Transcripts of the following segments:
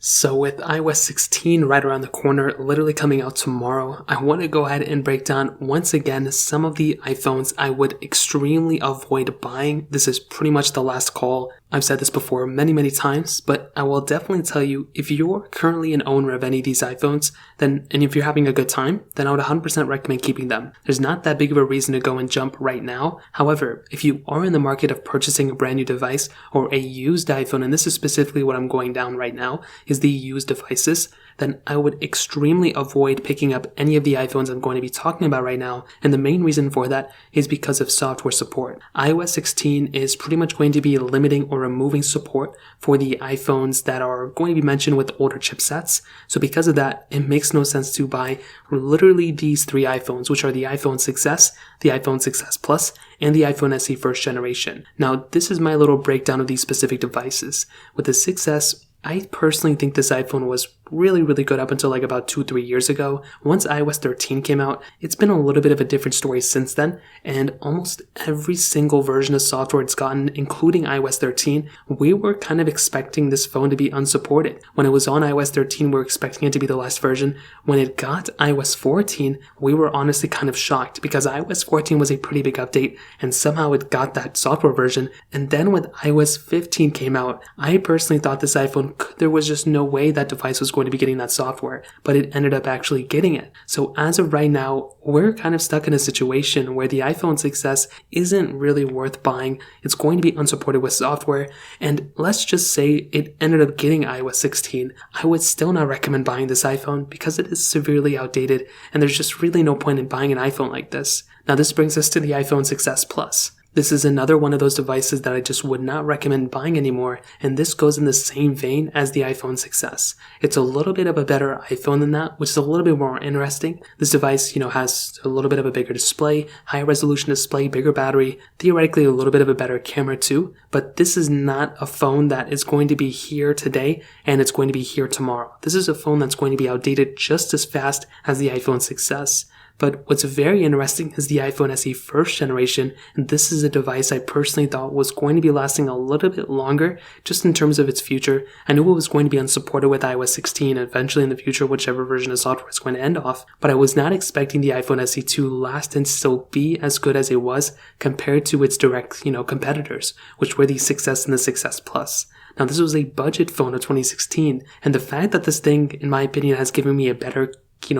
So with iOS 16 right around the corner, literally coming out tomorrow, I want to go ahead and break down once again some of the iPhones I would extremely avoid buying. This is pretty much the last call. I've said this before many times, but I will definitely tell you, if you're currently an owner of any of these iPhones, and if you're having a good time, then I would 100% recommend keeping them. There's not that big of a reason to go and jump right now. However, if you are in the market of purchasing a brand new device or a used iPhone, and this is specifically what I'm going down right now, is the used devices, then I would extremely avoid picking up any of the iPhones I'm going to be talking about right now. And the main reason for that is because of software support. iOS 16 is pretty much going to be limiting or removing support for the iPhones that are going to be mentioned with older chipsets. So because of that, it makes no sense to buy literally these three iPhones, which are the iPhone 6s, the iPhone 6s Plus, and the iPhone SE first generation. Now, this is my little breakdown of these specific devices. With the 6s, I personally think this iPhone was really good up until like about 2-3 years ago. Once iOS 13 came out, it's been a little bit of a different story since then, and almost every single version of software it's gotten, including iOS 13, we were kind of expecting this phone to be unsupported. When it was on iOS 13, we were expecting it to be the last version. When it got iOS 14, we were honestly kind of shocked because iOS 14 was a pretty big update, and somehow it got that software version. And then when iOS 15 came out, I personally thought this iPhone, there was just no way that device was going to be getting that software, but it ended up actually getting it. So as of right now, we're kind of stuck in a situation where the iPhone 6s isn't really worth buying. It's going to be unsupported with software, and let's just say it ended up getting iOS 16. I would still not recommend buying this iPhone because it is severely outdated, and there's just really no point in buying an iPhone like this. Now this brings us to the iPhone 6s Plus. This is another one of those devices that I just would not recommend buying anymore, and this goes in the same vein as the iPhone 6s. It's a little bit of a better iPhone than that, which is a little bit more interesting. This device, has a little bit of a bigger display, high resolution display, bigger battery, theoretically a little bit of a better camera too, but this is not a phone that is going to be here today and it's going to be here tomorrow. This is a phone that's going to be outdated just as fast as the iPhone 6s. But what's very interesting is the iPhone SE first generation, and this is a device I personally thought was going to be lasting a little bit longer, just in terms of its future. I knew it was going to be unsupported with iOS 16 eventually in the future, whichever version of software is going to end off, but I was not expecting the iPhone SE to last and still be as good as it was compared to its direct, competitors, which were the 6s and the 6s Plus. Now, this was a budget phone of 2016, and the fact that this thing, in my opinion, has given me a better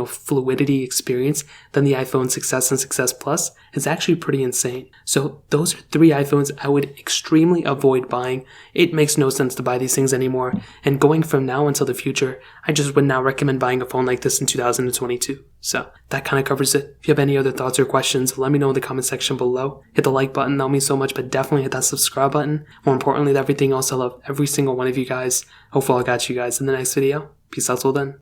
fluidity experience than the iPhone 6s and 6s Plus is actually pretty insane. So those are three iPhones I would extremely avoid buying. It makes no sense to buy these things anymore. And going from now until the future, I just would not recommend buying a phone like this in 2022. So that kind of covers it. If you have any other thoughts or questions, let me know in the comment section below. Hit the like button, that'll mean so much, but definitely hit that subscribe button. More importantly than everything else, I love every single one of you guys. Hopefully I'll catch you guys in the next video. Peace out till then.